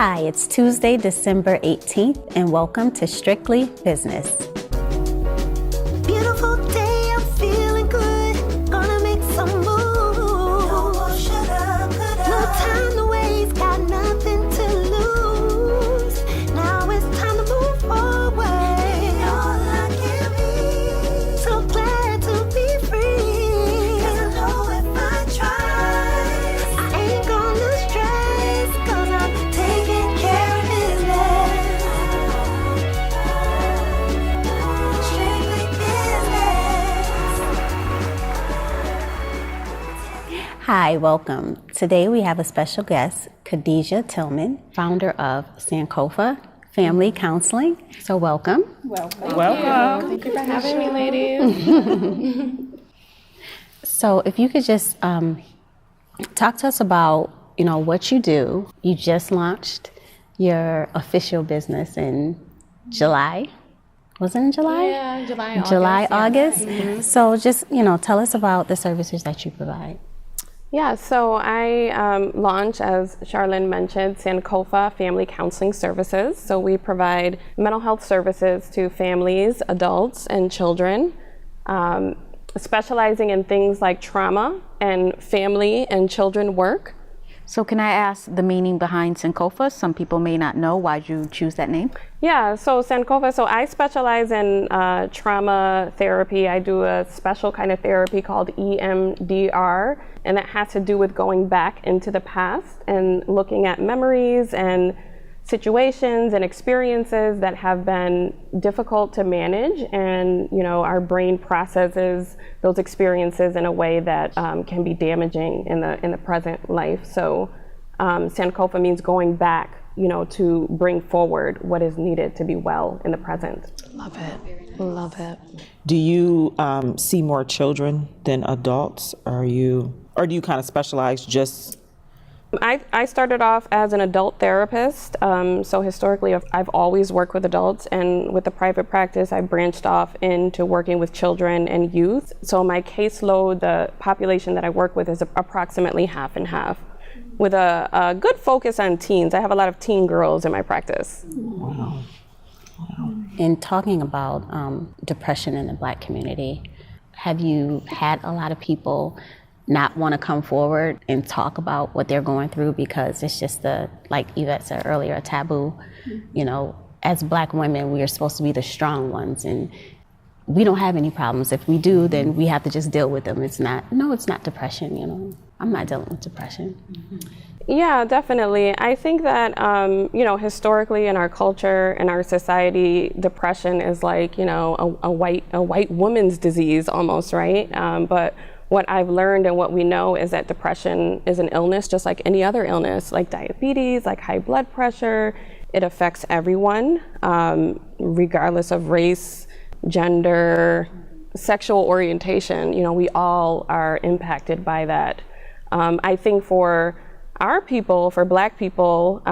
Hi, it's Tuesday, December 18th, and welcome to Strictly Business. Beautiful day, I'm feeling good. Gonna make some moves. No more sugar, no time to waste, got nothing to lose. Now it's time to move forward. Baby, all I can be. So glad to be free. 'Cause I know if I try, I ain't gonna stress. 'Cause I'm taking care of business. Strictly business. Hi, welcome. Today we have a special guest, Khadijah Tillman, founder of Sankofa Family Counseling. So welcome. Welcome. Thank you for having me, ladies. So if you could just talk to us about, what you do. You just launched your official business in July. Was it in July? Yeah, July, August. July, yeah. August. So just, tell us about the services that you provide. Yeah, so I launched, as Charlene mentioned, Sankofa Family Counseling Services. So we provide mental health services to families, adults, and children, specializing in things like trauma and family and children work. So can I ask the meaning behind Sankofa? Some people may not know. Why'd you choose that name? Yeah, so Sankofa, so I specialize in trauma therapy. I do a special kind of therapy called EMDR, and that has to do with going back into the past and looking at memories and situations and experiences that have been difficult to manage, and our brain processes those experiences in a way that can be damaging in the present life. So Sankofa means going back, to bring forward what is needed to be well in the present. Love it. Love it. Do you see more children than adults? Or do you kind of specialize just? I started off as an adult therapist, so historically I've always worked with adults, and with the private practice I branched off into working with children and youth. So my caseload, the population that I work with, is approximately half and half, with a good focus on teens. I have a lot of teen girls in my practice. Wow. In talking about depression in the Black community, have you had a lot of people not want to come forward and talk about what they're going through because it's just like Yvette said earlier, a taboo? As Black women, we are supposed to be the strong ones, and we don't have any problems. If we do, then we have to just deal with them. It's not depression, I'm not dealing with depression. Yeah, definitely. I think that, historically in our culture, in our society, depression is like, a white woman's disease almost, right? But what I've learned and what we know is that depression is an illness just like any other illness, like diabetes, like high blood pressure. It affects everyone, regardless of race, gender, sexual orientation. We all are impacted by that. I think for our people, for Black people,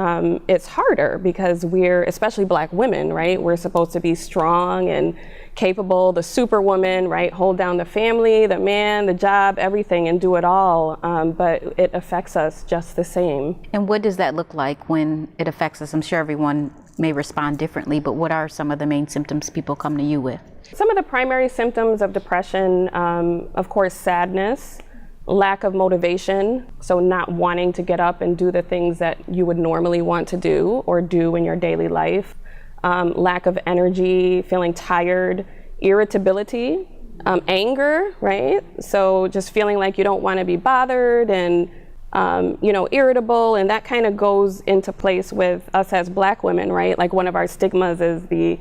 it's harder because we're, especially Black women, right? We're supposed to be strong and capable, the superwoman, right? Hold down the family, the man, the job, everything, and do it all. But it affects us just the same. And what does that look like when it affects us? I'm sure everyone may respond differently, but what are some of the main symptoms people come to you with? Some of the primary symptoms of depression, of course, sadness, lack of motivation, so not wanting to get up and do the things that you would normally want to do or do in your daily life, lack of energy, feeling tired, irritability, anger, right? So just feeling like you don't want to be bothered and, irritable, and that kind of goes into place with us as Black women, right? Like one of our stigmas is the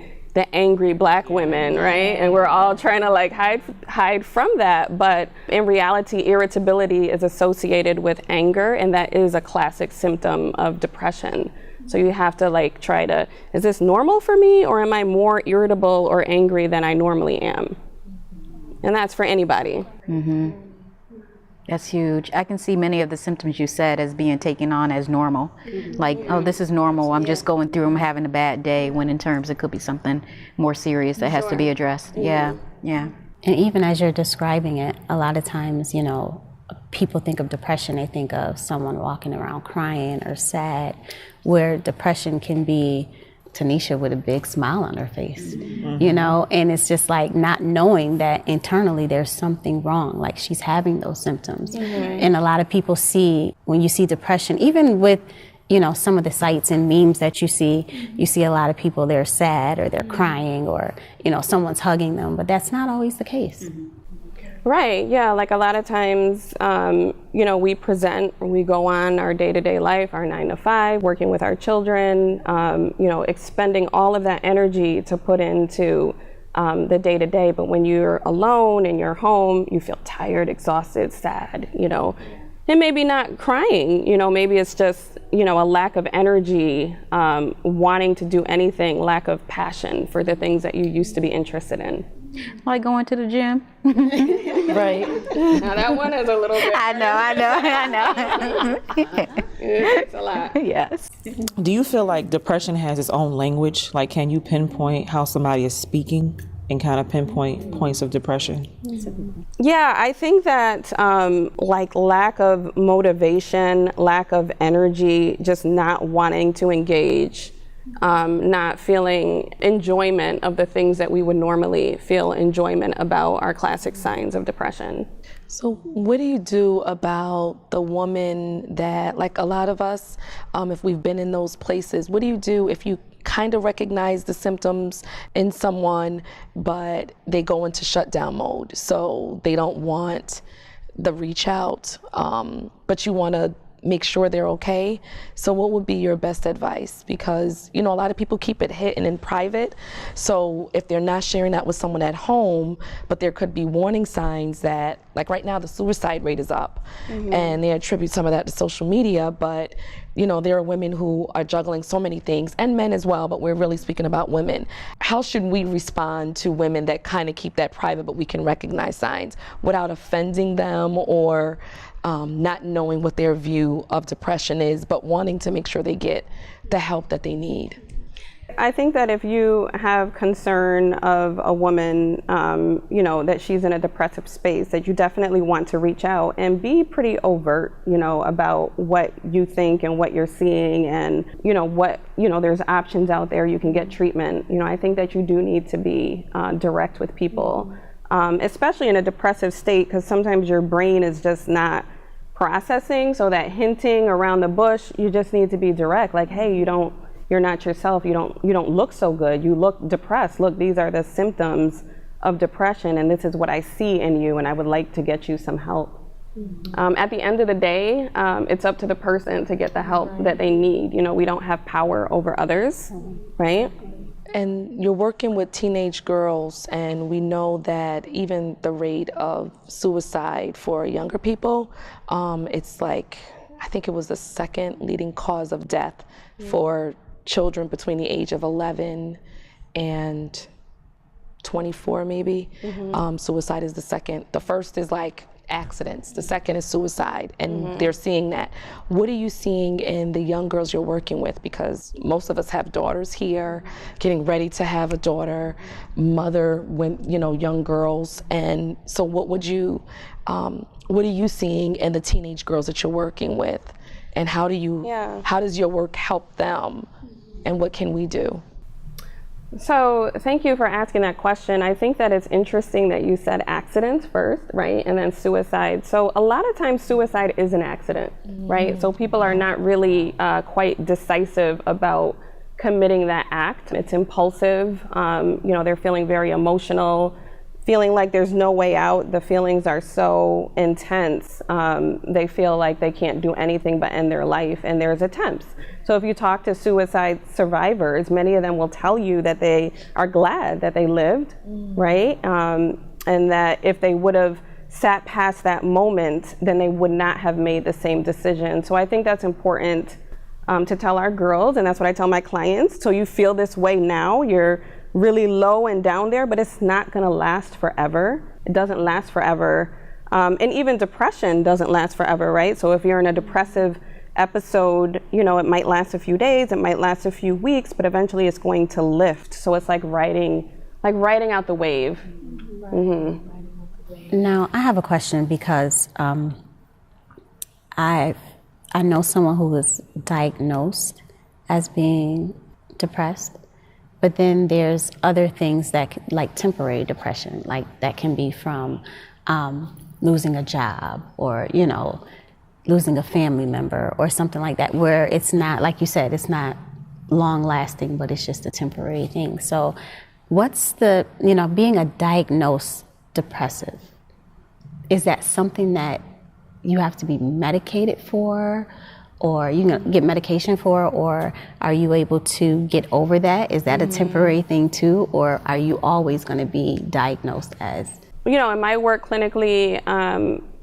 angry Black women, right? And we're all trying to hide from that. But in reality, irritability is associated with anger, and that is a classic symptom of depression. So you have to try to, is this normal for me, or am I more irritable or angry than I normally am? And that's for anybody. Mm-hmm. That's huge. I can see many of the symptoms you said as being taken on as normal. Like, oh, this is normal. I'm just going through, I'm having a bad day, when in terms it could be something more serious that has to be addressed. Yeah. And even as you're describing it, a lot of times, people think of depression, they think of someone walking around crying or sad, where depression can be Tanisha with a big smile on her face, you know, and it's just like not knowing that internally there's something wrong, like she's having those symptoms. And a lot of people see, when you see depression, even with, you know, some of the sites and memes that you see a lot of people, they're sad or they're crying or, you know, someone's hugging them, but that's not always the case. Right, yeah, like a lot of times, you know, we go on our day-to-day life, our 9 to 5, working with our children, you know, expending all of that energy to put into the day-to-day, but when you're alone in your home, you feel tired, exhausted, sad, you know, and maybe not crying, you know, maybe it's just, you know, a lack of energy, wanting to do anything, lack of passion for the things that you used to be interested in. Like going to the gym. Right. Now that one is a little bit. I know. It's a lot. Yes. Do you feel like depression has its own language? Like, can you pinpoint how somebody is speaking and kind of pinpoint points of depression? Yeah, I think that like lack of motivation, lack of energy, just not wanting to engage, not feeling enjoyment of the things that we would normally feel enjoyment about are classic signs of depression. So what do you do about the woman that, like a lot of us, if we've been in those places, what do you do if you kind of recognize the symptoms in someone, but they go into shutdown mode? So they don't want the reach out, but you want to make sure they're okay. So what would be your best advice? Because, you know, a lot of people keep it hidden in private. So if they're not sharing that with someone at home, but there could be warning signs that, like right now, the suicide rate is up, and they attribute some of that to social media. But, you know, there are women who are juggling so many things, and men as well, but we're really speaking about women. How should we respond to women that kind of keep that private, but we can recognize signs without offending them or not knowing what their view of depression is, but wanting to make sure they get the help that they need? I think that if you have concern of a woman, you know, that she's in a depressive space, that you definitely want to reach out and be pretty overt, you know, about what you think and what you're seeing, and, you know, what, you know, there's options out there, you can get treatment. You know, I think that you do need to be direct with people, especially in a depressive state, because sometimes your brain is just not processing, so that hinting around the bush, you just need to be direct, like, hey, you're not yourself, you don't look so good, you look depressed, look, these are the symptoms of depression and this is what I see in you and I would like to get you some help. At the end of the day, it's up to the person to get the help that they need. You know, we don't have power over others, right? And you're working with teenage girls, and we know that even the rate of suicide for younger people, it's like, I think it was the second leading cause of death for children between the age of 11 and 24 maybe. Suicide is the second. The first is like accidents. The second is suicide, and they're seeing that. What are you seeing in the young girls you're working with? Because most of us have daughters here, getting ready to have a daughter, mother, when, you know, young girls. And so what are you seeing in the teenage girls that you're working with? And how does your work help them? And what can we do? So thank you for asking that question. I think that it's interesting that you said accidents first, right? And then suicide. So a lot of times suicide is an accident, right? So people are not really quite decisive about committing that act. It's impulsive. You know, they're feeling very emotional, feeling like there's no way out. The feelings are so intense. They feel like they can't do anything but end their life, and there's attempts. So if you talk to suicide survivors, many of them will tell you that they are glad that they lived, right? And that if they would have sat past that moment, then they would not have made the same decision. So I think that's important to tell our girls, and that's what I tell my clients. So you feel this way now, you're really low and down there, but it's not gonna last forever. It doesn't last forever. And even depression doesn't last forever, right? So if you're in a depressive episode, you know, it might last a few days, it might last a few weeks, but eventually it's going to lift. So it's like riding out the wave. Now, I have a question because I know someone who was diagnosed as being depressed, but then there's other things like temporary depression, like that can be from losing a job or, losing a family member or something like that, where it's not, like you said, it's not long lasting, but it's just a temporary thing. So what's being a diagnosed depressive, is that something that you have to be medicated for, or you can get medication for, or are you able to get over that? Is that a temporary thing too, or are you always going to be diagnosed as? In my work clinically,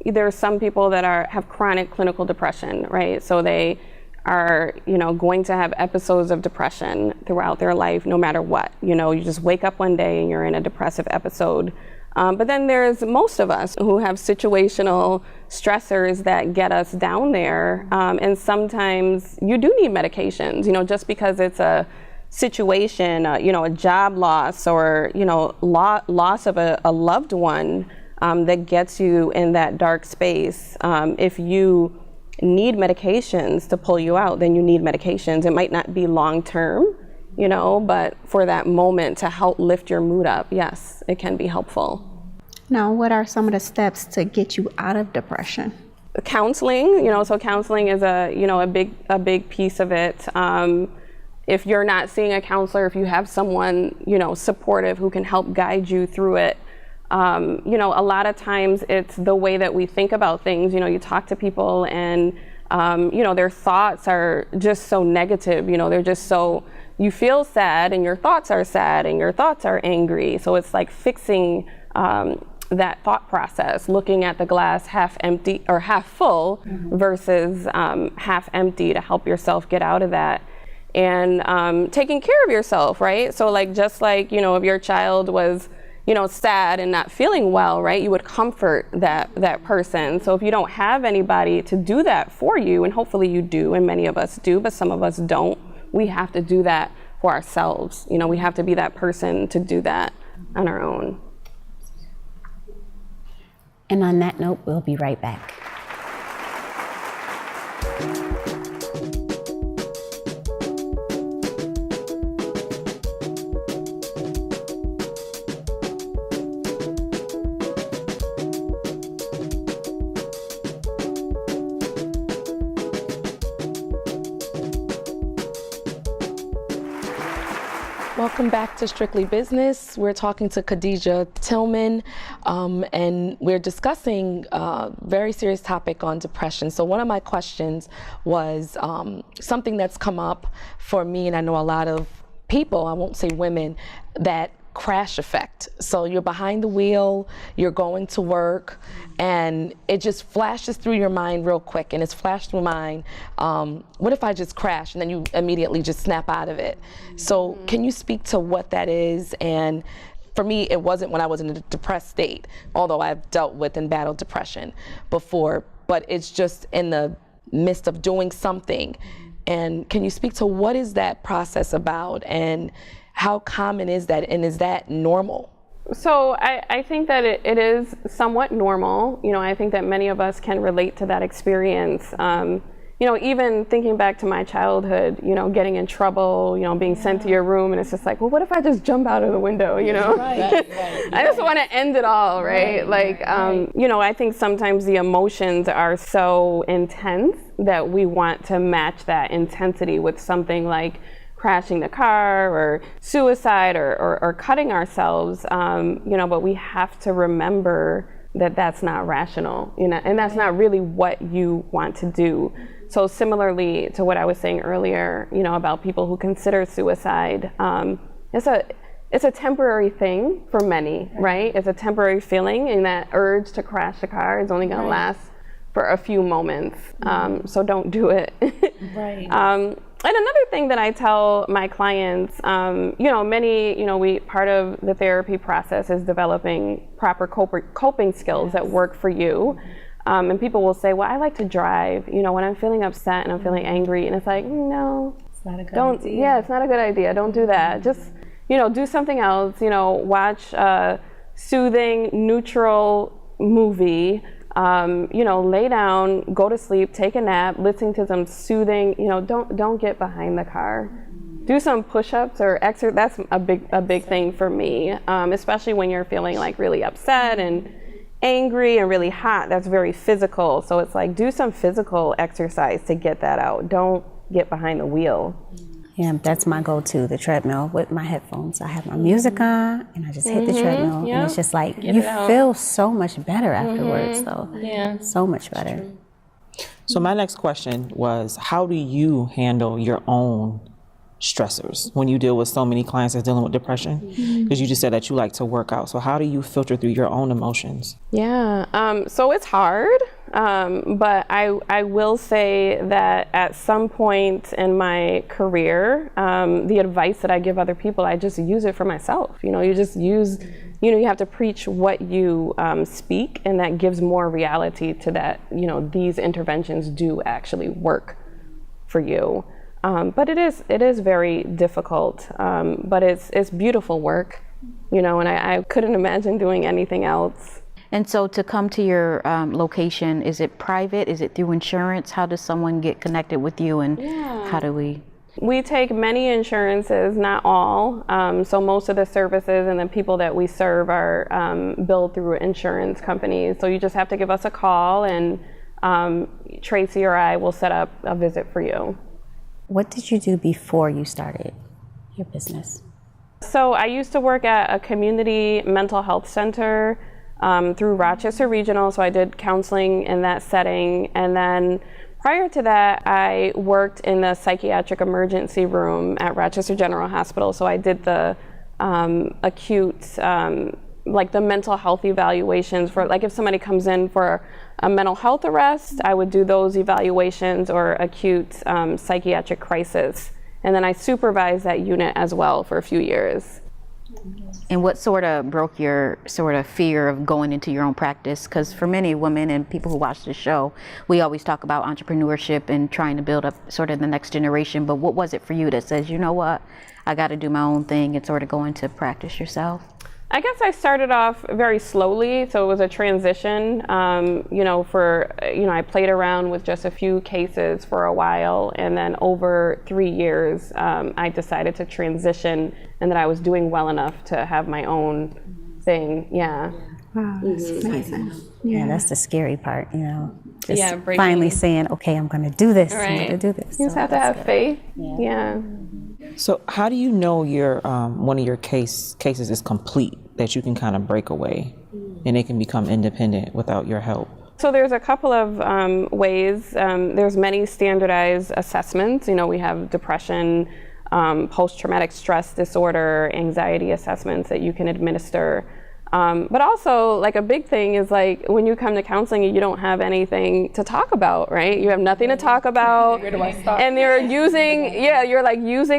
there are some people that have chronic clinical depression, right? So they are, going to have episodes of depression throughout their life, no matter what. You just wake up one day and you're in a depressive episode. But then there's most of us who have situational stressors that get us down there. And sometimes you do need medications, just because it's a situation, a job loss or, loss of a loved one that gets you in that dark space. If you need medications to pull you out, then you need medications. It might not be long term, but for that moment to help lift your mood up, yes, it can be helpful. Now, what are some of the steps to get you out of depression? Counseling, so counseling is a big piece of it. If you're not seeing a counselor, if you have someone, supportive who can help guide you through it, a lot of times it's the way that we think about things. You talk to people and, their thoughts are just so negative. They're just so, you feel sad and your thoughts are sad and your thoughts are angry. So it's like fixing that thought process, looking at the glass half empty or half full versus half empty to help yourself get out of that. And taking care of yourself, right? So just like, if your child was, sad and not feeling well, right, you would comfort that person. So if you don't have anybody to do that for you, and hopefully you do, and many of us do, but some of us don't, we have to do that for ourselves. We have to be that person to do that on our own. And on that note, we'll be right back. Welcome back to Strictly Business. We're talking to Khadijah Tillman, and we're discussing a very serious topic on depression. So one of my questions was something that's come up for me, and I know a lot of people, I won't say women, that crash effect. So you're behind the wheel, you're going to work, and it just flashes through your mind real quick, and it's flashed through mine, what if I just crash? And then you immediately just snap out of it. So can you speak to what that is? And for me, it wasn't when I was in a depressed state, although I've dealt with and battled depression before, but it's just in the midst of doing something. And can you speak to what is that process about, and how common is that, and is that normal? So I think that it is somewhat normal. I think that many of us can relate to that experience. Even thinking back to my childhood, getting in trouble, being sent to your room, and it's just like, well, what if I just jump out of the window, Right. I just want to end it all, right? I think sometimes the emotions are so intense that we want to match that intensity with something like crashing the car or suicide or cutting ourselves, but we have to remember that that's not rational, and that's not really what you want to do. So similarly to what I was saying earlier, about people who consider suicide, it's a temporary thing for many, right? It's a temporary feeling, and that urge to crash the car is only gonna last for a few moments. So don't do it. Right. And another thing that I tell my clients, many, part of the therapy process is developing proper coping skills that work for you. And people will say, well, I like to drive, when I'm feeling upset and I'm feeling angry. And it's like, no, it's not a good idea. Yeah, it's not a good idea. Don't do that. Just, do something else, watch a soothing, neutral movie. Lay down, go to sleep, take a nap, listening to some soothing, don't get behind the car. Do some push-ups or exercise. That's a big thing for me, especially when you're feeling like really upset and angry and really hot. That's very physical. So it's like, do some physical exercise to get that out. Don't get behind the wheel. Yeah, that's my go-to, the treadmill with my headphones. I have my music on and I just hit the treadmill. And it's just like, you feel so much better afterwards, though. Yeah. So much better. So my next question was, how do you handle your own stressors when you deal with so many clients that's dealing with depression? Because you just said that you like to work out. So how do you filter through your own emotions? Yeah, so it's hard, but I will say that at some point in my career, the advice that I give other people, I just use it for myself. You just use, you have to preach what you speak, and that gives more reality to that, these interventions do actually work for you. But it is very difficult, but it's beautiful work, and I couldn't imagine doing anything else. And so to come to your location, is it private? Is it through insurance? How does someone get connected with you, and how do we? We take many insurances, not all. So most of the services and the people that we serve are billed through insurance companies. So you just have to give us a call, and Tracy or I will set up a visit for you. What did you do before you started your business? So I used to work at a community mental health center through Rochester Regional, so I did counseling in that setting. And then prior to that, I worked in the psychiatric emergency room at Rochester General Hospital. So I did the acute, like the mental health evaluations for, like if somebody comes in for a mental health arrest, I would do those evaluations, or acute psychiatric crisis. And then I supervised that unit as well for a few years. And what sort of broke your sort of fear of going into your own practice? Because for many women and people who watch the show, we always talk about entrepreneurship and trying to build up sort of the next generation. But what was it for you that says, you know what, I got to do my own thing and sort of go into practice yourself? I guess I started off very slowly, so it was a transition. I played around with just a few cases for a while, and then over 3 years, I decided to transition, and that I was doing well enough to have my own thing. Yeah. Wow, that's amazing. Yeah, that's the scary part, Just breaking. finally saying, okay, I'm going to do this. Right. I'm going to do this. You just have to have faith. Yeah. So how do you know your one of your cases is complete, that you can kind of break away and it can become independent without your help? So there's a couple of ways. There's many standardized assessments. We have depression, post-traumatic stress disorder, anxiety assessments that you can administer. But also, like, a big thing is, like, when you come to counseling, you don't have anything to talk about, right? You have nothing to talk about. Where do I start? And you're using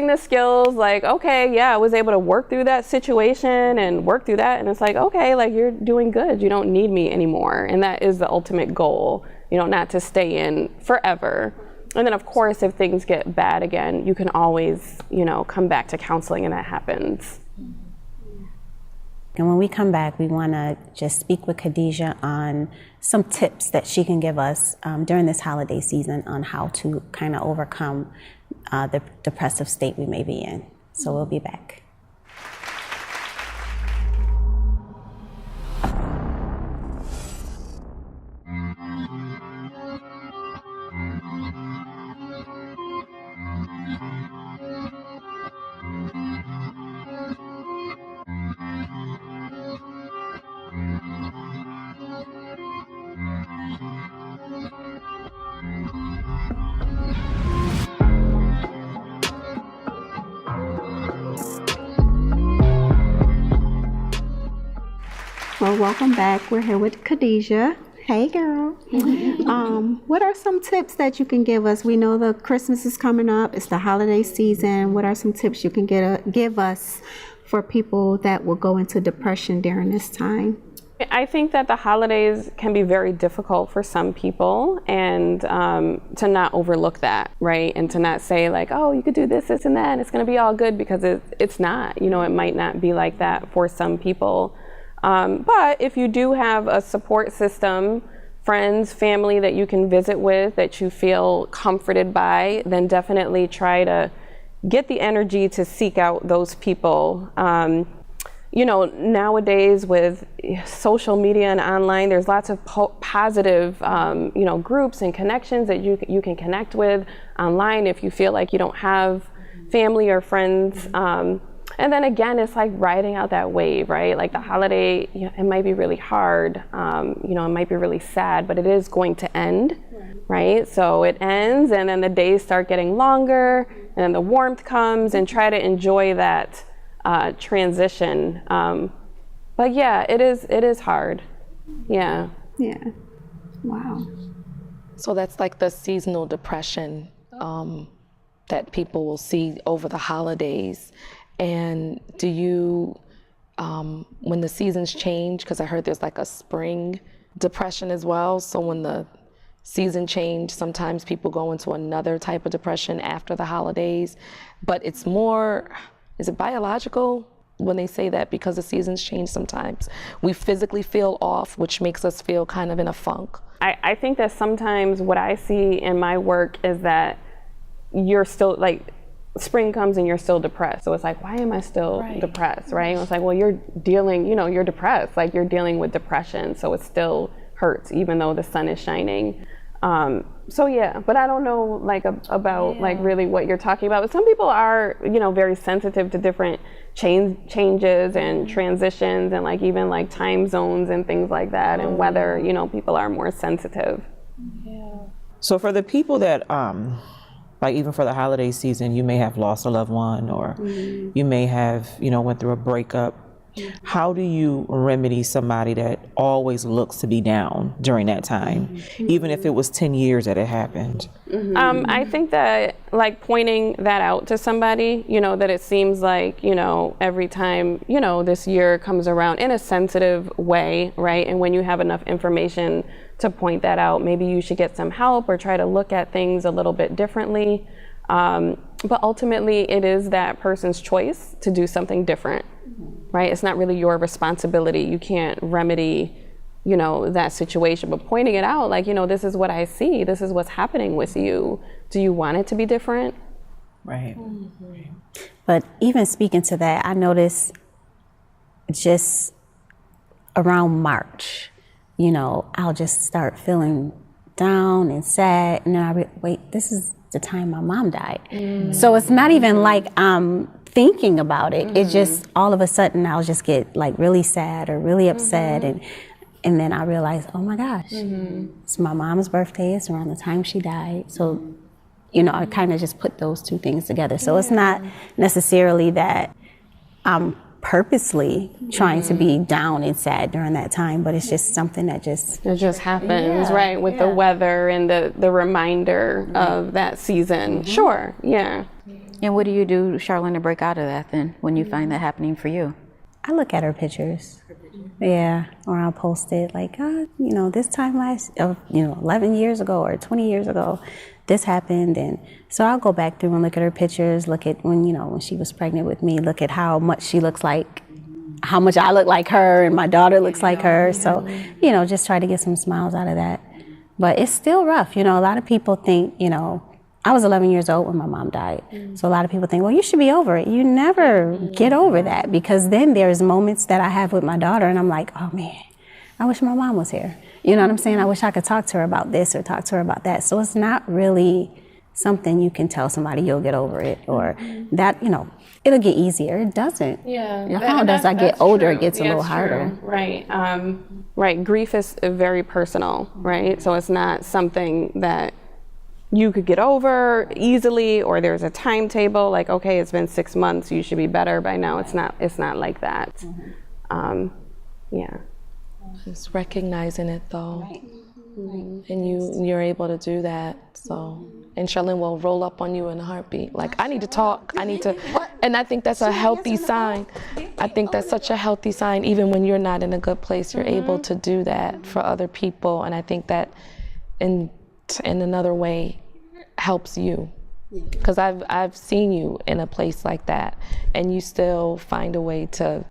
the skills, like, okay, I was able to work through that situation and work through that. And it's like, okay, like, you're doing good. You don't need me anymore. And that is the ultimate goal, not to stay in forever. And then, of course, if things get bad again, you can always, come back to counseling, and that happens. And when we come back, we want to just speak with Khadijah on some tips that she can give us during this holiday season on how to kind of overcome the depressive state we may be in. So we'll be back. Well, welcome back. We're here with Khadijah. Hey, girl. What are some tips that you can give us? We know the Christmas is coming up. It's the holiday season. What are some tips you can give us for people that will go into depression during this time? I think that the holidays can be very difficult for some people, and to not overlook that, right? And to not say, like, oh, you could do this, this, and that, and it's going to be all good, because it's not. It might not be like that for some people. But if you do have a support system friends, family that you can visit with, that you feel comforted by, then definitely try to get the energy to seek out those people. Nowadays with social media and online, there's lots of positive, groups and connections that you can connect with online if you feel like you don't have family or friends. And then again, it's like riding out that wave, right? Like the holiday, it might be really hard, it might be really sad, but it is going to end, right? So it ends, and then the days start getting longer, and then the warmth comes, and try to enjoy that transition. But yeah, it is hard. Yeah. Yeah. Wow. So that's like the seasonal depression that people will see over the holidays. And do you, when the seasons change, because I heard there's like a spring depression as well. So when the season change, sometimes people go into another type of depression after the holidays. But it's more, is it biological when they say that because the seasons change sometimes? We physically feel off, which makes us feel kind of in a funk. I think that sometimes what I see in my work is that you're still like, spring comes and you're still depressed. So it's like, why am I still depressed, right? And it's like, well, you're dealing, you're depressed, like you're dealing with depression. So it still hurts even though the sun is shining. So yeah, but I don't know about really what you're talking about. But some people are, very sensitive to different changes and transitions and like even like time zones and things like that, and whether, people are more sensitive. Yeah. So for the people that, like even for the holiday season, you may have lost a loved one, or you may have, went through a breakup. How do you remedy somebody that always looks to be down during that time, even if it was 10 years that it happened? I think that like pointing that out to somebody, that it seems like, every time, this year comes around in a sensitive way, right? And when you have enough information to point that out, maybe you should get some help or try to look at things a little bit differently. But ultimately, it is that person's choice to do something different, right? It's not really your responsibility. You can't remedy, that situation, but pointing it out, like, this is what I see. This is what's happening with you. Do you want it to be different? Right. But even speaking to that, I noticed just around March, I'll just start feeling down and sad. And then wait, this is the time my mom died. So it's not even like I'm thinking about it. It just, all of a sudden, I'll just get like really sad or really upset. And then I realize, oh my gosh, it's my mom's birthday. It's around the time she died. So, I kind of just put those two things together. So it's not necessarily that I'm purposely trying to be down and sad during that time, but it's just something that it just happens, right? With the weather and the reminder of that season. Sure, yeah. And what do you do, Charlene, to break out of that then when you find that happening for you? I look at her pictures. Yeah, or I'll post it like, this time 11 years ago or 20 years ago, this happened. And so I'll go back through and look at her pictures, look at when she was pregnant with me, look at how much she looks like, how much I look like her and my daughter looks like her. So, just try to get some smiles out of that. But it's still rough. A lot of people think, I was 11 years old when my mom died. So a lot of people think, well, you should be over it. You never get over that, because then there's moments that I have with my daughter and I'm like, oh man, I wish my mom was here. You know what I'm saying? I wish I could talk to her about this or talk to her about that. So it's not really something you can tell somebody you'll get over it, or that, it'll get easier. It doesn't. Yeah. As I get older, it gets a little harder. Right. Right. Grief is very personal, right? So it's not something that you could get over easily, or there's a timetable like, okay, it's been 6 months, you should be better by now. It's not like that. Yeah. Just recognizing it though. And you're able to do that. So, and Charlene will roll up on you in a heartbeat. Like, I need to talk. And I think that's a healthy sign. I think that's such a healthy sign. Even when you're not in a good place, you're able to do that for other people. And I think that in another way helps you, because I've seen you in a place like that, and you still find a way to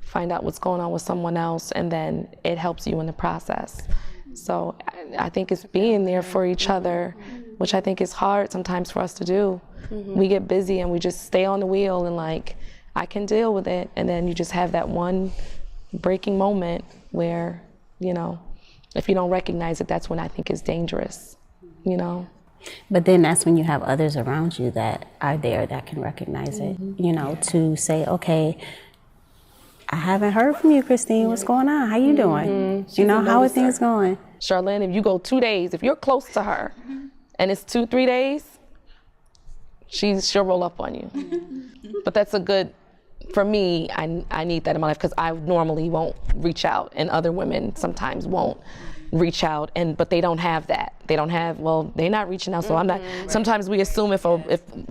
find out what's going on with someone else, and then it helps you in the process. So I think it's being there for each other, which I think is hard sometimes for us to do. We get busy and we just stay on the wheel and like, I can deal with it. And then you just have that one breaking moment where, you know, if you don't recognize it, that's when I think it's dangerous, you know? But then that's when you have others around you that are there that can recognize it, you know, to say, okay, I haven't heard from you, Christine. What's going on? How you doing? You know, how are things going? Charlene, if you go 2 days, if you're close to her and it's 2-3 days, she'll roll up on you. But that's a good, for me, I need that in my life because I normally won't reach out and other women sometimes won't reach out, but they don't have that. They don't have, well, they're not reaching out, so I'm not. Sometimes we assume if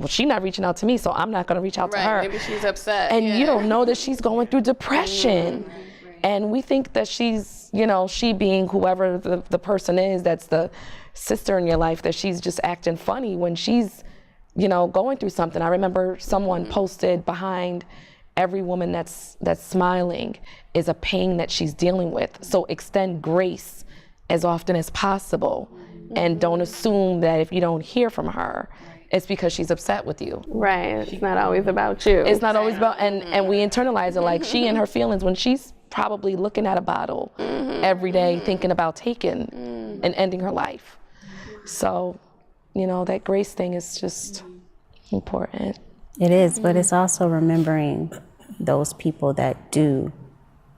she's not reaching out to me, so I'm not going to reach out to her. Maybe she's upset. And you don't know that she's going through depression. And we think that she's, you know, she being whoever the person is, that's the sister in your life, that she's just acting funny when she's, you know, going through something. I remember someone posted behind every woman that's smiling is a pain that she's dealing with. So extend grace as often as possible, and don't assume that if you don't hear from her, it's because she's upset with you. Right, it's not always about you. It's not always about, and we internalize it like she and her feelings when she's probably looking at a bottle every day, thinking about taking and ending her life. So, you know, that grace thing is just important. It is, but it's also remembering those people that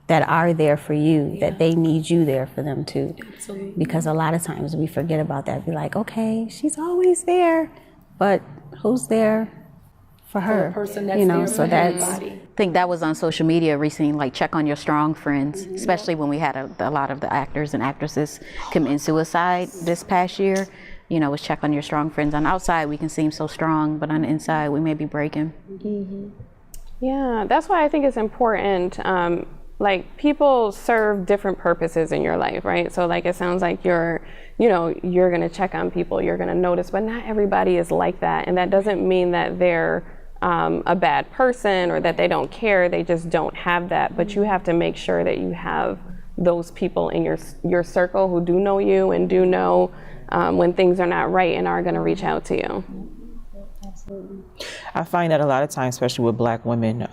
are there for you, that they need you there for them too. Absolutely. Because a lot of times we forget about that. Be like, okay, she's always there, but who's there for her? The person that's you know, there so for that's. everybody. I think that was on social media recently, like check on your strong friends, especially when we had a lot of the actors and actresses commit suicide this past year. You know, was check on your strong friends. On the outside, we can seem so strong, but on the inside, we may be breaking. Yeah, that's why I think it's important. Like, people serve different purposes in your life, right? So like, it sounds like you're gonna check on people, you're gonna notice, but not everybody is like that. And that doesn't mean that they're a bad person or that they don't care, they just don't have that. But you have to make sure that you have those people in your circle who do know you and do know when things are not right and are gonna reach out to you. Absolutely. I find that a lot of times, especially with Black women,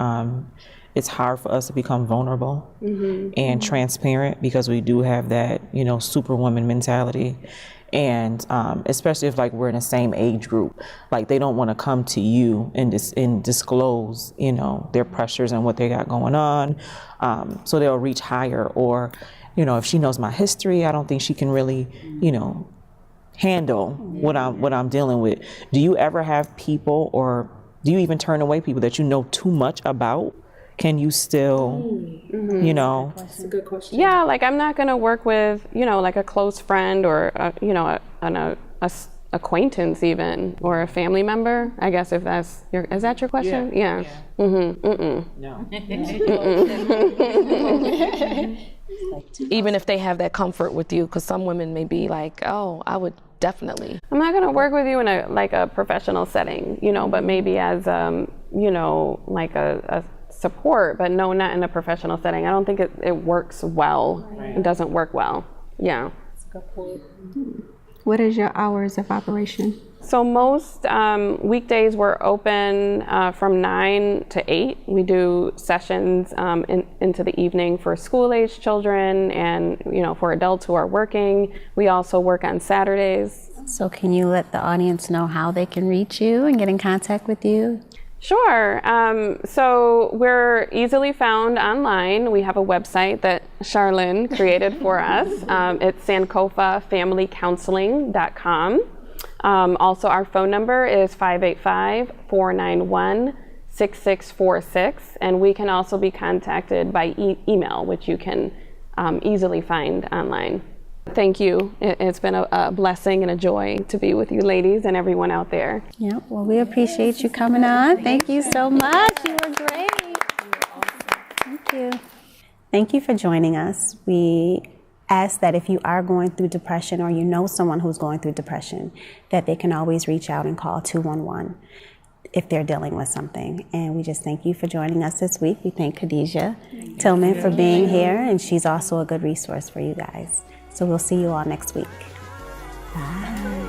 it's hard for us to become vulnerable and transparent because we do have that, you know, superwoman mentality. And especially if like we're in the same age group, like they don't want to come to you and disclose, you know, their pressures and what they got going on. So they'll reach higher, or, you know, if she knows my history, I don't think she can really, you know, handle what I'm dealing with. Do you ever have people, or do you even turn away people that you know too much about? Can you still, you know? That's a good question. Yeah, like I'm not gonna work with, you know, like a close friend or an acquaintance even, or a family member. I guess if that's is that your question? Yeah. No. Even if they have that comfort with you, because some women may be like, oh, I would definitely. I'm not gonna work with you in a professional setting, you know, but maybe as you know, like a support, but no, not in a professional setting. I don't think it works well. Right. It doesn't work well. Yeah. That's a good point. What is your hours of operation? So most weekdays we're open from 9 to 8. We do sessions into the evening for school-age children and, you know, for adults who are working. We also work on Saturdays. So can you let the audience know how they can reach you and get in contact with you? Sure. So we're easily found online. We have a website that Charlene created for us. It's SankofaFamilyCounseling.com. Also, our phone number is 585-491-6646, and we can also be contacted by email, which you can easily find online. Thank you. It's been a blessing and a joy to be with you ladies and everyone out there. Yeah, well, we appreciate you coming on. Thank you so much. You were great. Thank you. Thank you for joining us. We ask that if you are going through depression, or you know someone who's going through depression, that they can always reach out and call 211 if they're dealing with something. And we just thank you for joining us this week. We thank Khadijah Tillman for being here, and she's also a good resource for you guys. So we'll see you all next week. Bye.